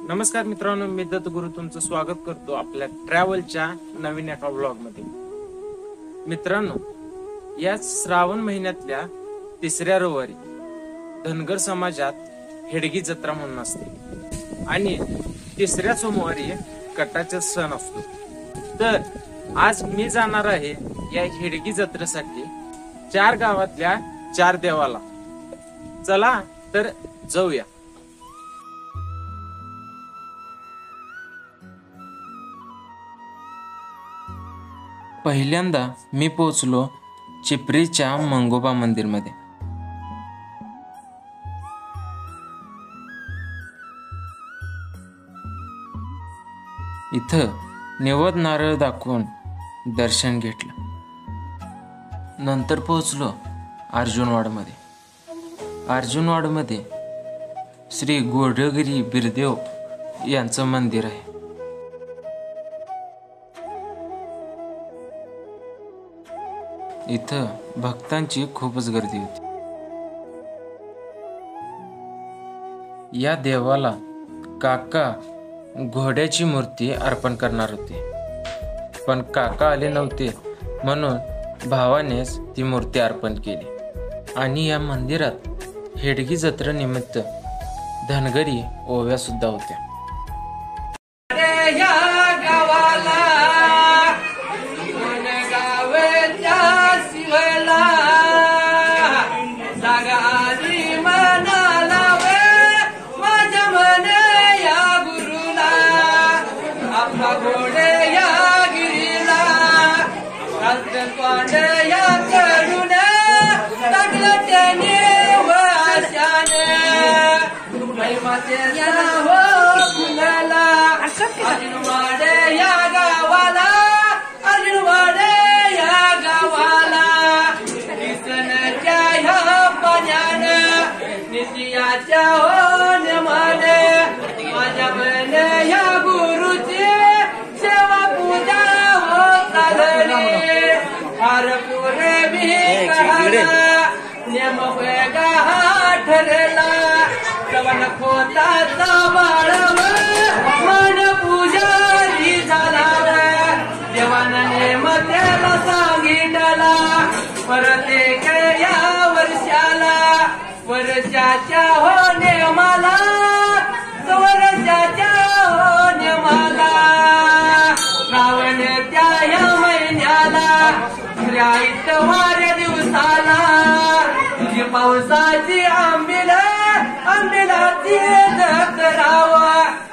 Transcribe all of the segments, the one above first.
नमस्कार मित्रांनो, मी दत्तगुरु तुमचं स्वागत करतो आपल्या ट्रॅव्हलच्या नवीन एका व्लॉग मध्ये। मित्रांनो, या श्रावण महिन्यातल्या तिसऱ्या रविवारी धनगर समाजात हेडगी जत्रा म्हणून असते आणि तिसऱ्या सोमवारी कटाचा सण असतो। तर आज मी जाणार आहे या हेडगी जत्रेसाठी 4 गावातल्या 4 देवाला। चला तर जाऊया। पहिल्यांदा मी पोहोचलो चिपरीच्या मंगोबा मंदिर मध्ये। इथं निवद नारळ दाखवून दर्शन घेतलं। नंतर पोहोचलो अर्जुनवाड मध्ये। अर्जुनवाड मध्ये श्री गोडगिरी बिरदेव यांचं मंदिर आहे। इथं भक्तांची खूपच गर्दी होती। या देवाला काका घोड्याची मूर्ती अर्पण करणार होते, पण काका आले नव्हते म्हणून भावानेच ती मूर्ती अर्पण केली। आणि या मंदिरात हेडगी जत्रेनिमित्त धनगरी ओव्या सुद्धा होत्या। परत या वर्षाला वर्षाच्या होणे मला वर्षाच्या होणे मला श्रावण त्या या महिन्याला राईत वाऱ्या दिवसाला तुझी पावसाची आंबिलाची जत्राव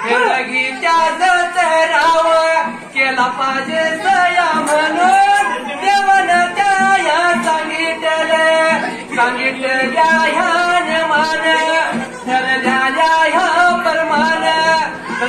हेडगीच्या जत्राव केला पाहिजे सया म्हणून देवन सांगितल्या ह्या मान ठरल्या ह्या परमान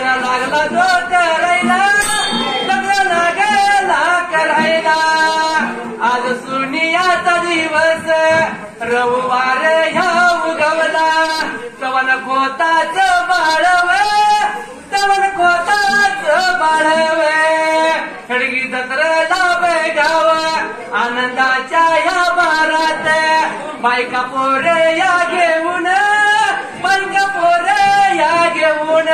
लागला तो करायला लागला करायला। आज सुनियाचा दिवस रविवार ह्या उगवला तवन खोताच बाळव तवन खोताच बाळव हेडगी जत्रेला बेगाव आनंदाच्या ह्या बारात बायका पोरे या घेऊन बायका पोरे या घेऊन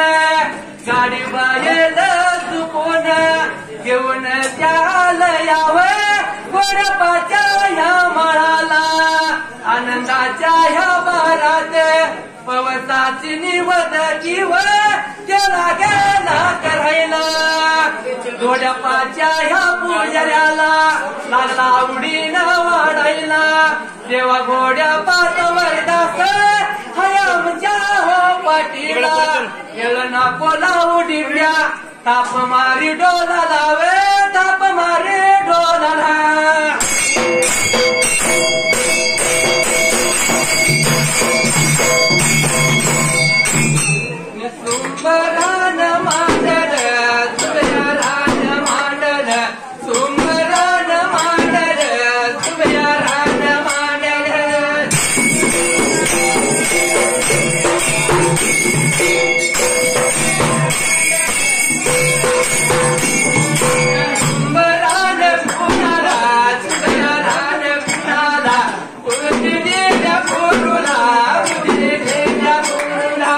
गाडी बाहेर चुकून घेऊन त्याला यावं गोडपाच्या ह्या माळाला आनंदाच्या ह्या बारात पवसाची निवद किव त्याला गेला करायला गोडपाच्या ह्या पुजाऱ्याला लागला उडीन वाढायला देवा घोड्या पातावर दास हयामच्या हो पाटीला येळना कोला उडीव्या ताप मारी डोला लावे ताप मारी डोला सुंबरान मांडल सुबयारान मांडल सुंबरान मांडल सुबयारान मांडल सुंबरान पुनारा सुबयारान पुनारा उदिलेल्या पुरुला उदिलेल्या पुरुला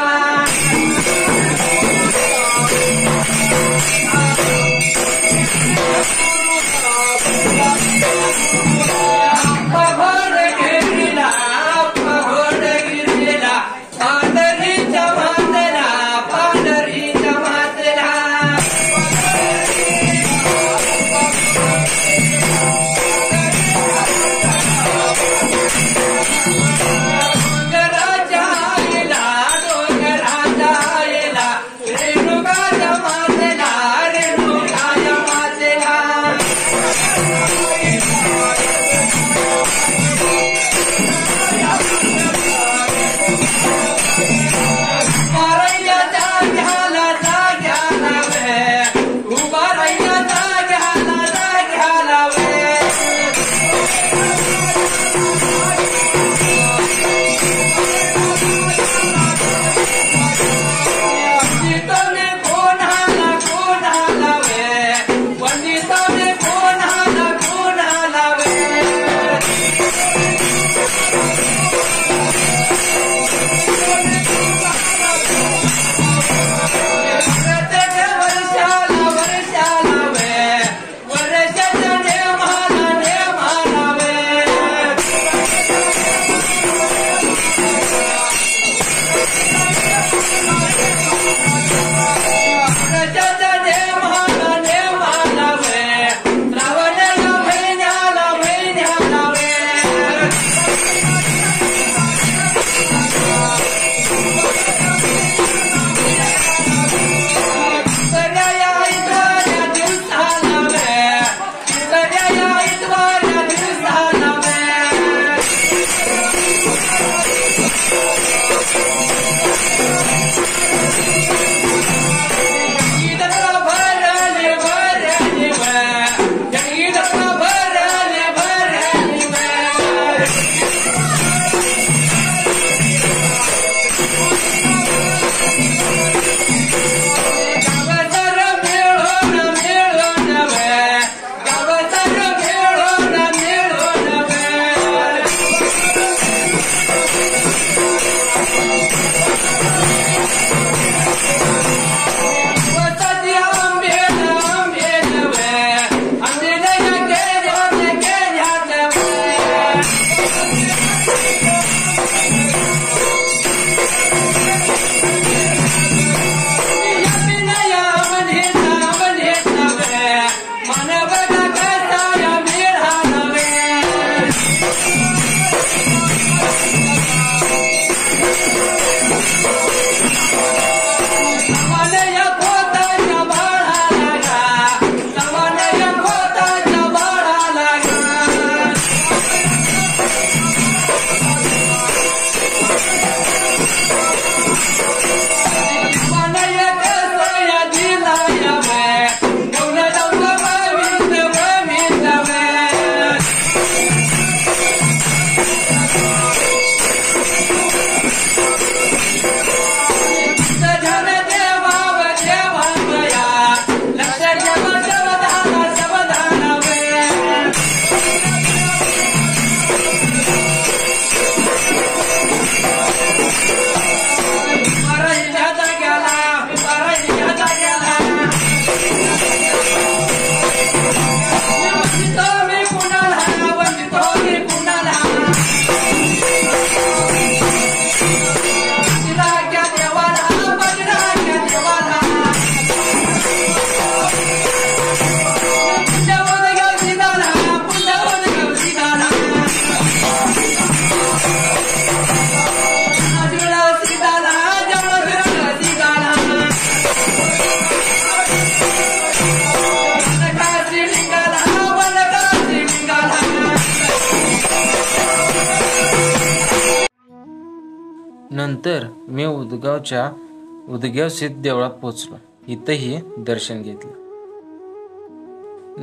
नंतर मी उदगाव सिद्ध देवळात पोहोचलो. इथंही दर्शन घेतलं.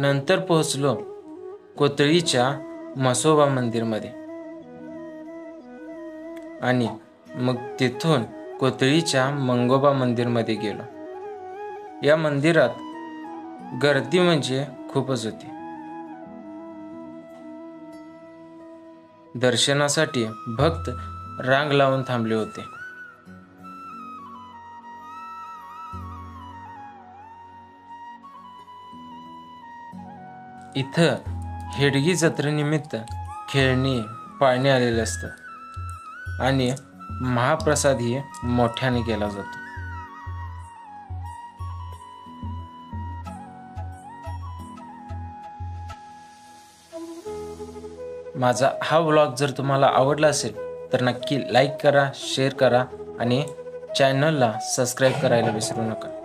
नंतर पोहोचलो कोथळीच्या म्हसोबा मंदिरमध्ये आणि मग तिथून कोथळीच्या मंगोबा मंदिरमध्ये गेलो. या मंदिरात गर्दी म्हणजे खूपच होती. दर्शनासाठी भक्त रांग लावून थांबले होते. इथं हेडगी जत्रेनिमित्त खेळणी पाळणे आलेले असतात आणि महाप्रसादही मोठ्याने केला जातो. माझा हा व्लॉग जर तुम्हाला आवडला असेल तर नक्की लाईक करा, शेअर करा आणि चॅनलला सबस्क्राईब करायला विसरू नका.